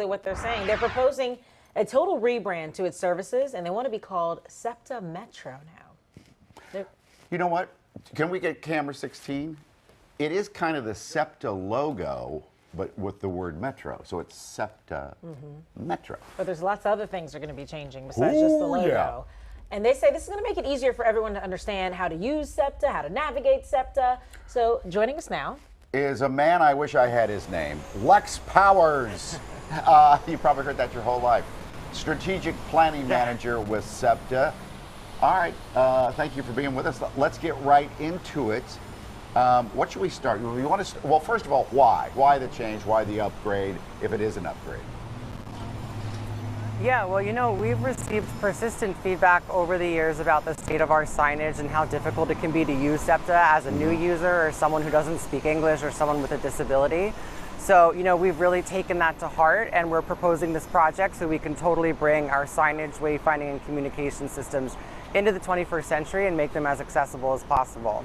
what they're saying. They're proposing a total rebrand to its services, and they want to be called SEPTA Metro now. You know what? Can we get camera 16? It is kind of the SEPTA logo, but with the word Metro. So it's SEPTA Metro. But there's lots of other things that are going to be changing besides just the logo. Yeah. And they say this is going to make it easier for everyone to understand how to use SEPTA, how to navigate SEPTA. So joining us now Is a man, I wish I had his name, Lex Powers. You probably heard that your whole life. Strategic Planning Manager with SEPTA. All right, thank you for being with us. Let's get right into it. What should we start? We want to. Well, first of all, why? Why the change? Why the upgrade? If it is an upgrade. Yeah, well, you know, we've received persistent feedback over the years about the state of our signage and how difficult it can be to use SEPTA as a new user or someone who doesn't speak English or someone with a disability. So, you know, we've really taken that to heart, and we're proposing this project so we can totally bring our signage, wayfinding, and communication systems into the 21st century and make them as accessible as possible.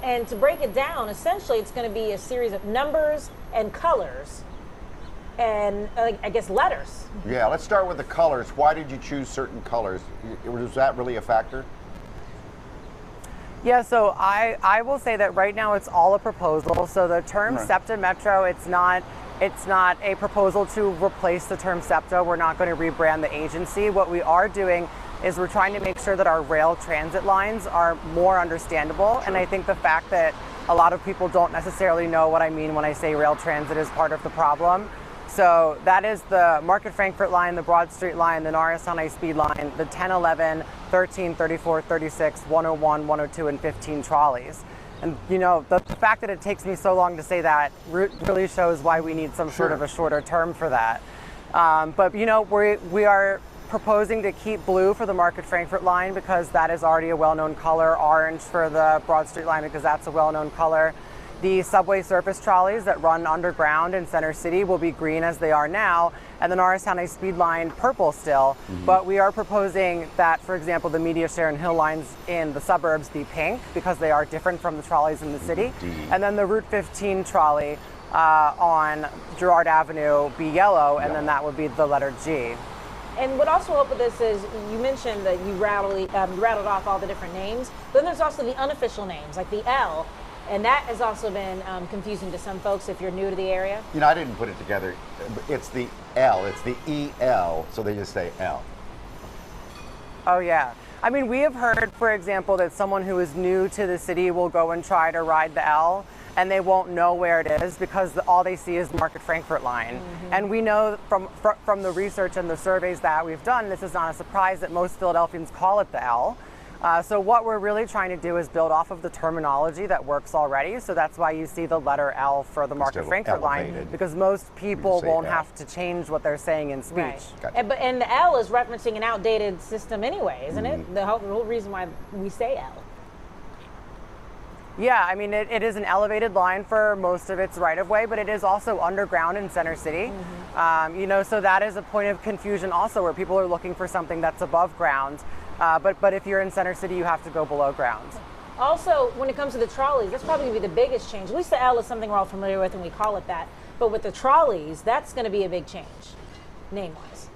And to break it down, essentially it's going to be a series of numbers and colors and I guess letters. Yeah, let's start with the colors. Why did you choose certain colors? Was that really a factor? Yeah, so I will say that right now it's all a proposal. So the term SEPTA Metro, it's not a proposal to replace the term SEPTA. We're not going to rebrand the agency. What we are doing is we're trying to make sure that our rail transit lines are more understandable. And I think the fact that a lot of people don't necessarily know what I mean when I say rail transit is part of the problem. So that is the Market Frankfurt line, the Broad Street line, the Norristown High-Speed line, the 10, 11, 13, 34, 36, 101, 102, and 15 trolleys. And you know, the fact that it takes me so long to say that really shows why we need some sort of a shorter term for that. But you know, we are proposing to keep blue for the Market Frankfurt line because that is already a well-known color, orange for the Broad Street line because that's a well-known color. The subway surface trolleys that run underground in Center City will be green as they are now, and the Norristown High-Speed line purple still. But we are proposing that, for example, the Media Share and Hill lines in the suburbs be pink because they are different from the trolleys in the city. And then the Route 15 trolley on Girard Avenue be yellow, and then that would be the letter G. And what also helped with this is you mentioned that you rattled off all the different names, but then there's also the unofficial names, like the L. And that has also been confusing to some folks if you're new to the area. You know, I didn't put it together. It's the L, it's the EL, so they just say L. Oh yeah. I mean, we have heard, for example, that someone who is new to the city will go and try to ride the L, and they won't know where it is because all they see is the Market Frankfurt line. And we know from the research and the surveys that we've done, this is not a surprise that most Philadelphians call it the L. So what we're really trying to do is build off of the terminology that works already. So that's why you see the letter L for the Market Frankfurt line, because most people won't have to change what they're saying in speech. Right. Gotcha. And the L is referencing an outdated system anyway, isn't it? The whole reason why we say L. Yeah, I mean, it is an elevated line for most of its right-of-way, but it is also underground in Center City. You know, so that is a point of confusion also where people are looking for something that's above ground. But if you're in Center City, you have to go below ground. Also, when it comes to the trolleys, that's probably going to be the biggest change. At least the L is something we're all familiar with and we call it that. But with the trolleys, that's going to be a big change, name-wise.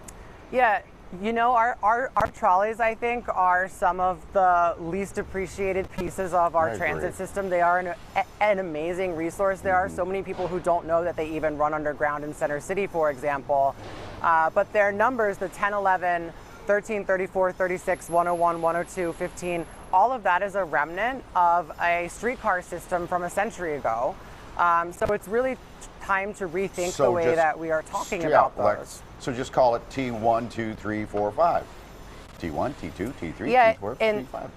Yeah, you know, our trolleys, I think, are some of the least appreciated pieces of our transit system. They are an amazing resource. There are so many people who don't know that they even run underground in Center City, for example. But their numbers, the 10, 11, 13, 34, 36, 101, 102, 15, all of that is a remnant of a streetcar system from a century ago. So it's really time to rethink the way that we are talking about those. So just call it T1, 2, 3, 4, 5. T1, T2, T3, T4, T5.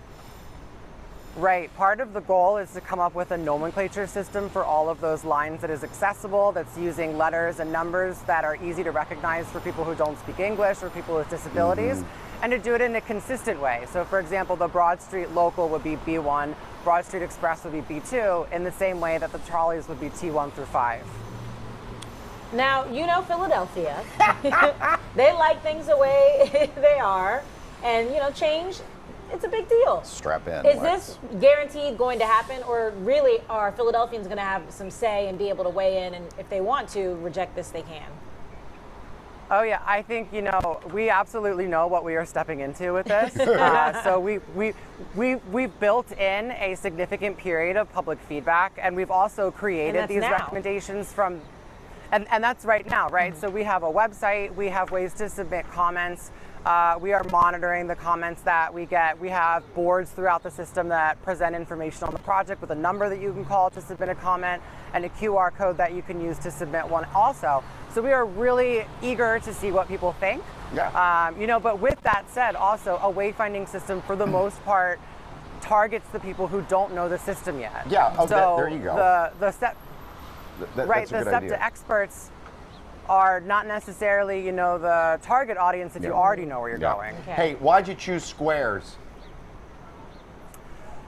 Right. Part of the goal is to come up with a nomenclature system for all of those lines that is accessible, that's using letters and numbers that are easy to recognize for people who don't speak English or people with disabilities, and to do it in a consistent way. So, for example, the Broad Street Local would be B1, Broad Street Express would be B2, in the same way that the trolleys would be T1 through 5. Now, you know Philadelphia. They like things the way they are, and, you know, change. It's a big deal. Strap in. Is this guaranteed going to happen, or really are Philadelphians going to have some say and be able to weigh in, and if they want to reject this, they can? Oh yeah, I think we absolutely know what we are stepping into with this. So we've built in a significant period of public feedback, and we've also created these recommendations from, and that's right now, right? Mm-hmm. So we have a website, we have ways to submit comments. We are monitoring the comments that we get. We have boards throughout the system that present information on the project with a number that you can call to submit a comment and a QR code that you can use to submit one also. So we are really eager to see what people think. Yeah. But with that said, also a wayfinding system for the most part targets the people who don't know the system yet. Yeah. Oh, so there you go. The SEPTA experts are not necessarily, the target audience if you already know where you're going. Okay. Hey, why'd you choose squares?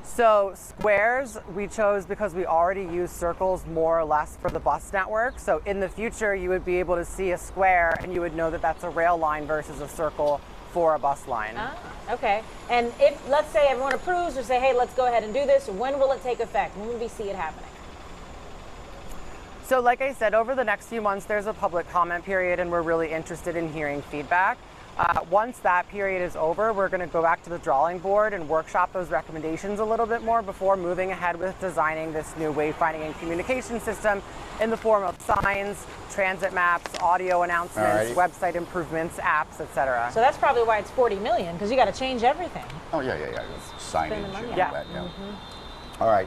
So squares we chose because we already use circles more or less for the bus network. So in the future, you would be able to see a square and you would know that that's a rail line versus a circle for a bus line. Okay. And if, let's say everyone approves or say, hey, let's go ahead and do this, when will it take effect? When will we see it happening? So like I said, over the next few months, there's a public comment period and we're really interested in hearing feedback. Once that period is over, we're going to go back to the drawing board and workshop those recommendations a little bit more before moving ahead with designing this new wayfinding and communication system in the form of signs, transit maps, audio announcements, website improvements, apps, etc. So that's probably why it's $40 million, because you got to change everything. Oh yeah. Signage and all that. Yeah. Mm-hmm. All right.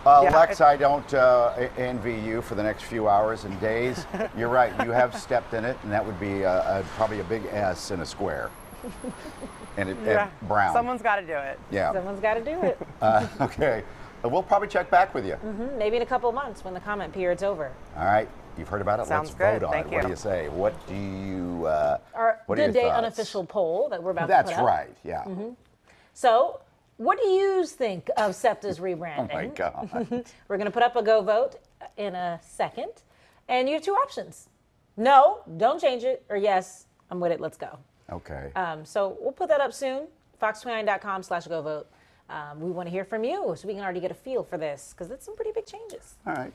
Lex, I don't envy you for the next few hours and days. You're right, you have stepped in it, and that would be probably a big S in a square. And brown. Someone's got to do it. Yeah. Someone's got to do it. Okay. We'll probably check back with you. Mm-hmm. Maybe in a couple of months when the comment period's over. All right. You've heard about it. Sounds Let's good. vote on Thank it. you. What do you say? What do you Our what are Good your Day thoughts? unofficial poll that we're about to put up. That's right, yeah. Mm-hmm. So, what do you think of SEPTA's rebranding? Oh my God. We're going to put up a go vote in a second. And you have two options. No, don't change it. Or yes, I'm with it. Let's go. Okay. So we'll put that up soon. Fox29.com/go vote. We want to hear from you so we can already get a feel for this because it's some pretty big changes. All right.